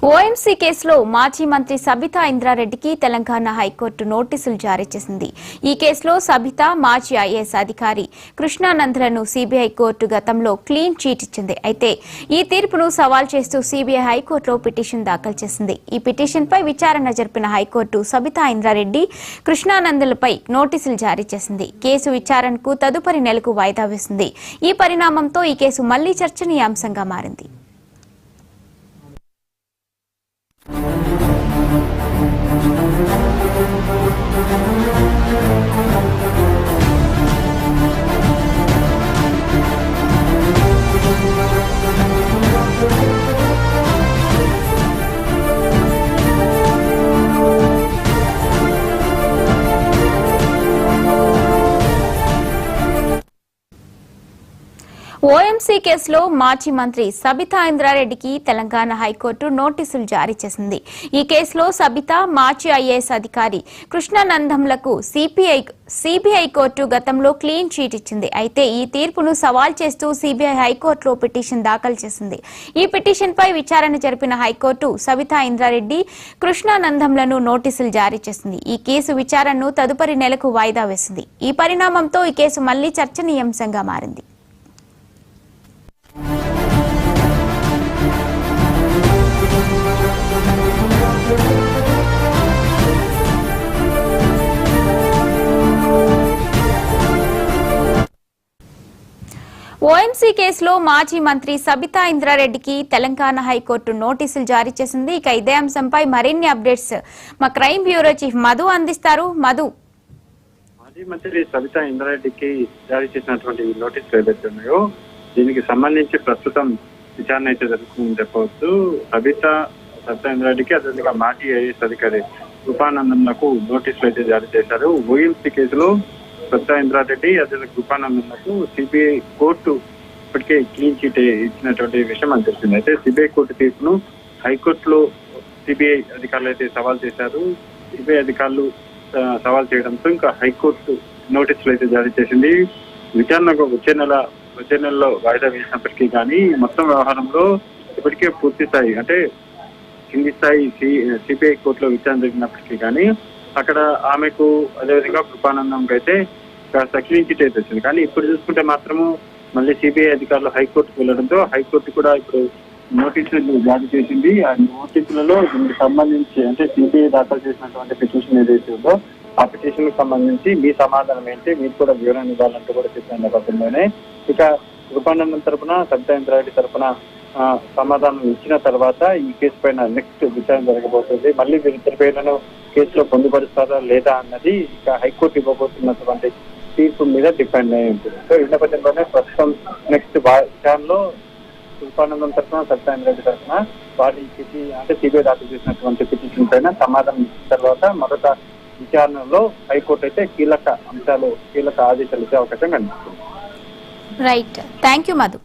OMC కేసులో మాజీ మంత్రి సబితా ఇంద్రారెడ్డికి తెలంగాణ హైకోర్టు నోటీసులు జారీ చేసింది. ఈ కేసులో సబితా, మాజీ ఐఏఎస్ అధికారి కృష్ణానందలను సీబీఐ కోర్టు గతంలో క్లీన్ చీట్ ఇచ్చింది. అయితే ఈ తీర్పును సవాల్ చేస్తూ సీబీఐ హైకోర్టులో పిటిషన్ దాఖలు చేసింది. ఈ పిటిషన్పై విచారణ జరిపిన హైకోర్టు సబితా ఇంద్రారెడ్డి, కృష్ణానందలపై నోటీసులు జారీ చేసింది. కేసు విచారణకు తదుపరి నెలకు వాయిదా వేసింది. ఈ పరిణామంతో ఈ కేసు మళ్లీ చర్చనీయాంశంగా మారింది. ఓఎంసీ కేసులో మాజీ మంత్రి సబితా ఇంద్రారెడ్డికి తెలంగాణ హైకోర్టు నోటీసులు జారీ చేసింది. ఈ కేసులో సబితా, మాజీ ఐఏఎస్ అధికారి కృష్ణానందంలకు సీబీఐ కోర్టు గతంలో క్లీన్ చీట్ ఇచ్చింది. అయితే ఈ తీర్పును సవాల్ చేస్తూ సీబీఐ హైకోర్టులో పిటిషన్ దాఖలు చేసింది. ఈ పిటిషన్పై విచారణ జరిపిన హైకోర్టు సబితా ఇంద్రారెడ్డి, కృష్ణానందంలను నోటీసులు జారీ చేసింది. ఈ కేసు విచారణను తదుపరి నెలకు వాయిదా వేసింది. ఈ పరిణామంతో ఈ కేసు మళ్లీ చర్చనీయాంశంగా మారింది. ఓఎంసీ కేసులో మాజీ మంత్రి సబితా ఇంద్రారెడ్డికి తెలంగాణ హైకోర్టు నోటీసులు జారీ చేసింది. ఇక ఇదే అంశంపై మరిన్ని అప్డేట్స్ మా క్రైమ్ బ్యూరో చీఫ్ మధు అందిస్తారు. మధు, మాజీ మంత్రి సబితా ఇంద్రారెడ్డికి జారీ చేసినటువంటి నోటీసులు ఏదైతే ఉన్నాయో దీనికి సంబంధించి ప్రస్తుతం విచారణ అయితే జరుగుతుందని చెప్పవచ్చు. సబితా ఇంద్రారెడ్డికి అదేవిధంగా మాజీ ఐఏఎస్ అధికారి కృపానందన్లకు నోటీసులు అయితే జారీ చేశారు. ఓఎంసీ కేసులో సబితా ఇంద్రారెడ్డి అదేవిధంగా కృపానందన్లకు సిబిఐ కోర్టు ఇప్పటికే క్లీన్ చీట్ ఇచ్చినటువంటి విషయం అని తెలిసింది. అయితే సిబిఐ కోర్టు తీర్పును హైకోర్టులో సిబిఐ అధికారులు అయితే సవాల్ చేశారు. సిబిఐ అధికారులు సవాల్ చేయడంతో ఇంకా హైకోర్టు నోటీసులు అయితే జారీ చేసింది. విచారణకు వచ్చే నెలలో వాయిదా వేసినప్పటికీ కానీ మొత్తం వ్యవహారంలో ఇప్పటికే పూర్తి స్థాయి అంటే కింది స్థాయి సిబిఐ కోర్టులో విచారణ జరిగినప్పటికీ కానీ అక్కడ ఆమెకు అదేవిధంగా కృపానందంకి అయితే కాస్త క్లీన్ చిట్ అయితే వచ్చింది. కానీ ఇప్పుడు చూసుకుంటే మాత్రము మళ్ళీ సిబిఐ అధికారులు హైకోర్టుకు వెళ్లడంతో హైకోర్టు కూడా ఇప్పుడు నోటీసులు జారీ చేసింది. ఆ నోటీసులలో దీనికి సంబంధించి అంటే సిబిఐ దాఖలు చేసినటువంటి పిటిషన్ ఏదైతే ఉందో ఆ పిటిషన్ కు సంబంధించి మీ సమాధానం ఏంటి, మీరు కూడా వివరణ ఇవ్వాలంటూ కూడా చెప్పిన నేపథ్యంలోనే ఇక కృపానందం తరఫున, సబితా ఇంద్రారెడ్డి తరఫున సమాధానం ఇచ్చిన తర్వాత ఈ కేసు పైన నెక్స్ట్ విచారణ జరగబోతుంది. మళ్ళీ వీరిద్దరి పేర్లను కేసులో పొందుపరుస్తారా లేదా అన్నది ఇక హైకోర్టు ఇవ్వబోతున్నటువంటి తీర్పు మీద డిపెండ్ అయి ఉంటుంది. సో ఈ నేపథ్యంలోనే ప్రస్తుతం నెక్స్ట్ విచారణలో కృపానందం తరఫున, సబితా ఇంద్రారెడ్డి తరఫున వారి అంటే సిబిఐ దాఖలు చేసినటువంటి పిటిషన్ పైన సమాధానం ఇచ్చిన తర్వాత మొదట విచారణలో హైకోర్టు అయితే కీలక ఆదేశాలు ఇచ్చే అవకాశం కనిపిస్తుంది. Right, thank you Madhu.